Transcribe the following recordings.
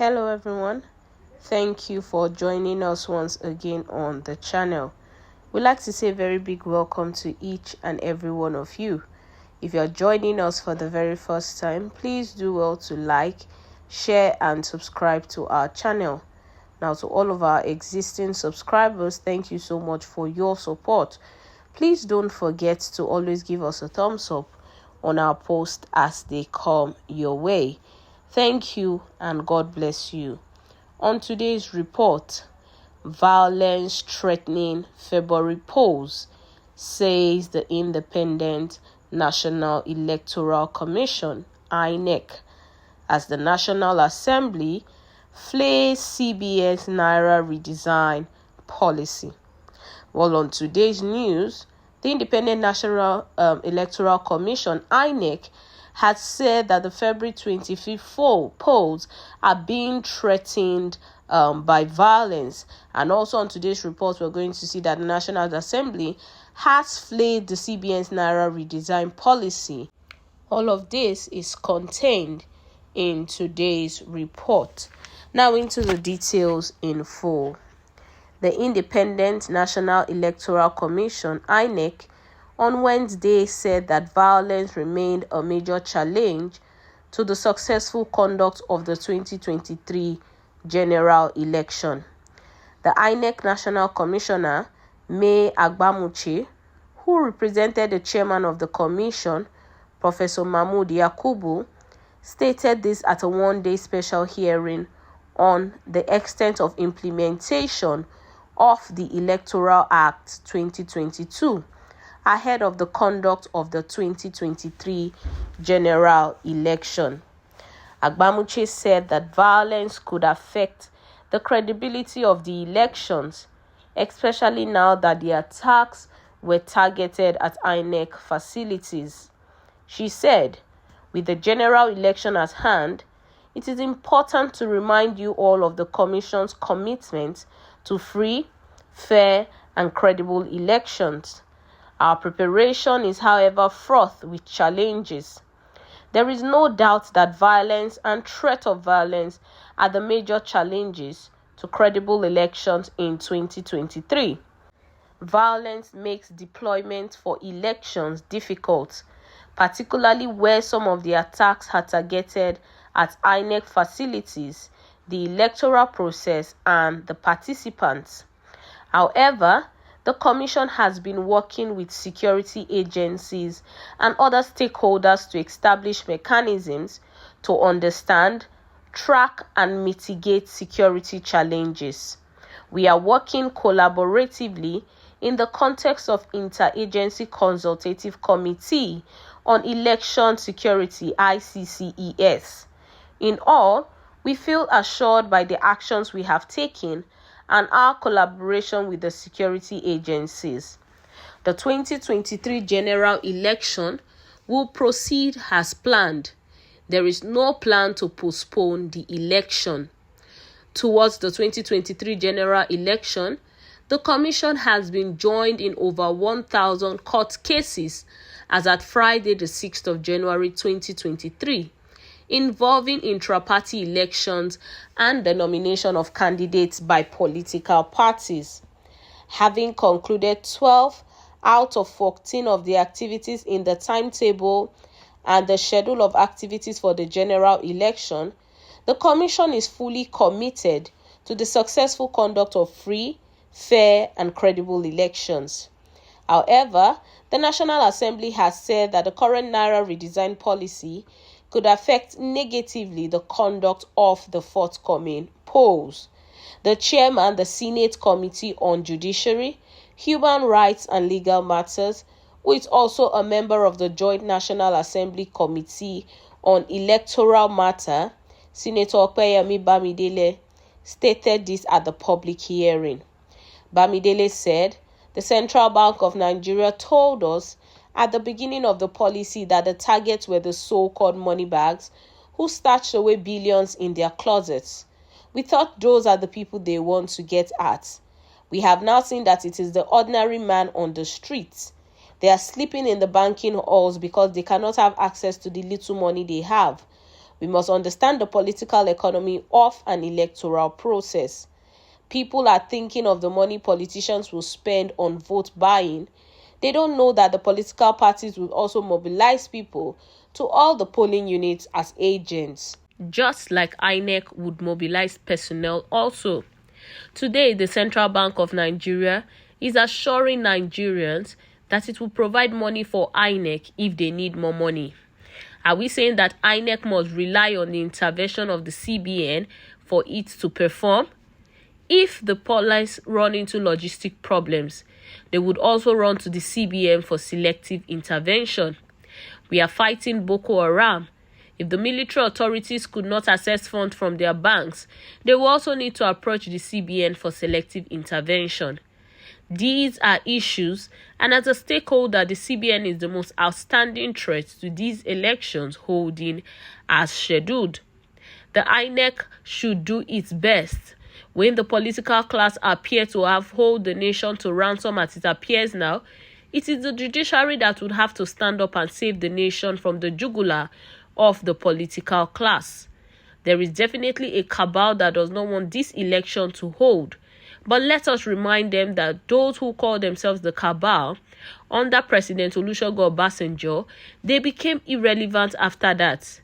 Hello everyone, thank you for joining us once again on the channel. We'd like to say a very big welcome to each and every one of you. If you're joining us for the very first time, please do well to like, share and subscribe to our channel. Now to all of our existing subscribers, thank you so much for your support. Please don't forget to always give us a thumbs up on our posts as they come your way. Thank you and God bless you. On today's report, violence threatening February polls, says the Independent National Electoral Commission, Inec, as the National Assembly flays CBS Naira redesign policy. Well, on today's news, the Independent National Electoral Commission, Inec, had said that the February 25th polls are being threatened by violence. And also on today's report, we're going to see that the National Assembly has flayed the CBN's Naira redesign policy. All of this is contained in today's report. Now into the details in full. The Independent National Electoral Commission, Inec, on Wednesday said that violence remained a major challenge to the successful conduct of the 2023 general election. The INEC National Commissioner, May Agbamuche, who represented the chairman of the commission, Professor Mahmood Yakubu, stated this at a one-day special hearing on the extent of implementation of the Electoral Act 2022 ahead of the conduct of the 2023 general election. Agbamuche said that violence could affect the credibility of the elections, especially now that the attacks were targeted at INEC facilities. She said, with the general election at hand, it is important to remind you all of the Commission's commitment to free, fair, and credible elections. Our preparation is, however, fraught with challenges. There is no doubt that violence and threat of violence are the major challenges to credible elections in 2023. Violence makes deployment for elections difficult, particularly where some of the attacks are targeted at INEC facilities, the electoral process, and the participants. However, the Commission has been working with security agencies and other stakeholders to establish mechanisms to understand, track, and mitigate security challenges. We are working collaboratively in the context of Interagency Consultative Committee on Election Security (ICCES). In all, we feel assured by the actions we have taken and our collaboration with the security agencies. The 2023 general election will proceed as planned. There is no plan to postpone the election. Towards the 2023 general election, the Commission has been joined in over 1,000 court cases as at Friday, the 6th of January 2023. Involving intra-party elections and the nomination of candidates by political parties. Having concluded 12 out of 14 of the activities in the timetable and the schedule of activities for the general election, the Commission is fully committed to the successful conduct of free, fair, and credible elections. However, the National Assembly has said that the current Naira redesign policy could affect negatively the conduct of the forthcoming polls. The chairman, the Senate Committee on Judiciary, Human Rights and Legal Matters, who is also a member of the Joint National Assembly Committee on Electoral Matter, Senator Opeyemi Bamidele, stated this at the public hearing. Bamidele said, "The Central Bank of Nigeria told us at the beginning of the policy that the targets were the so-called money bags who stashed away billions in their closets. We thought those are the people they want to get at. We have now seen that it is the ordinary man on the streets. They are sleeping in the banking halls because they cannot have access to the little money they have. We must understand the political economy of an electoral process. People are thinking of the money politicians will spend on vote buying. They don't know that the political parties will also mobilize people to all the polling units as agents, just like Inec would mobilize personnel also. Today, the Central Bank of Nigeria is assuring Nigerians that it will provide money for Inec if they need more money. Are we saying that Inec must rely on the intervention of the CBN for it to perform? If the police run into logistic problems, they would also run to the CBN for selective intervention. We are fighting Boko Haram. If the military authorities could not access funds from their banks, they will also need to approach the CBN for selective intervention. These are issues, and as a stakeholder, the CBN is the most outstanding threat to these elections holding as scheduled. The INEC should do its best. When the political class appear to have held the nation to ransom as it appears now, it is the judiciary that would have to stand up and save the nation from the jugular of the political class. There is definitely a cabal that does not want this election to hold. But let us remind them that those who call themselves the cabal, under President Olusegun Obasanjo, they became irrelevant after that.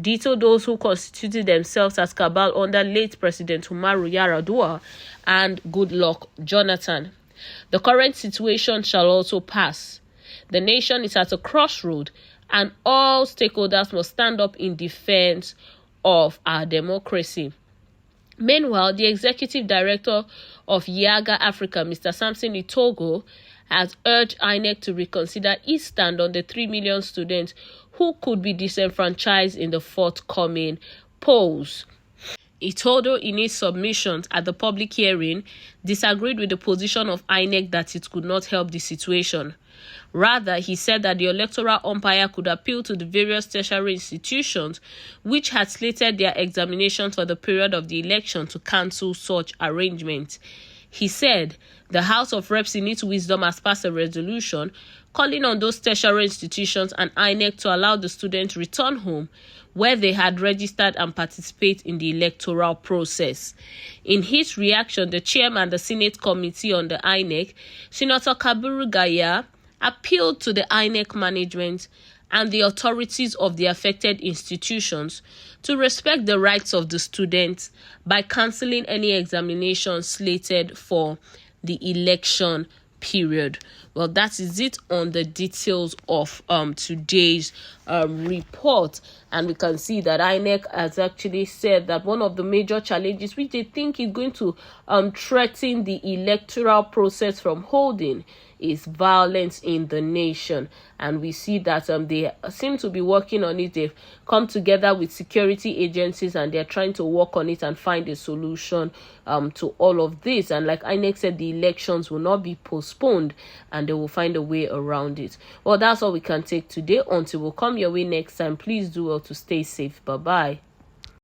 Ditto those who constituted themselves as cabal under late President Umaru Yar'Adua and Goodluck Jonathan. The current situation shall also pass. The nation is at a crossroad, and all stakeholders must stand up in defense of our democracy. Meanwhile, the executive director of Yaga Africa, Mr. Samson Itogo, has urged INEC to reconsider its stand on the 3 million students who could be disenfranchised in the forthcoming polls. Itogo, in his submissions at the public hearing, disagreed with the position of INEC that it could not help the situation. Rather, he said that the electoral umpire could appeal to the various tertiary institutions which had slated their examinations for the period of the election to cancel such arrangements. He said the House of Reps in its wisdom has passed a resolution calling on those tertiary institutions and INEC to allow the students return home where they had registered and participate in the electoral process. In his reaction, the chairman of the Senate Committee on the INEC, Senator Kaburu Gaya, appealed to the INEC management and the authorities of the affected institutions to respect the rights of the students by cancelling any examinations slated for the election period. Well, that is it on the details of today's report, and we can see that INEC has actually said that one of the major challenges which they think is going to threaten the electoral process from holding is violence in the nation, and we see that they seem to be working on it. They've come together with security agencies and they're trying to work on it and find a solution to all of this. And like INEC said, the elections will not be postponed and they will find a way around it. Well, that's all we can take today. Until we'll come your way next time, please do well to stay safe. Bye bye.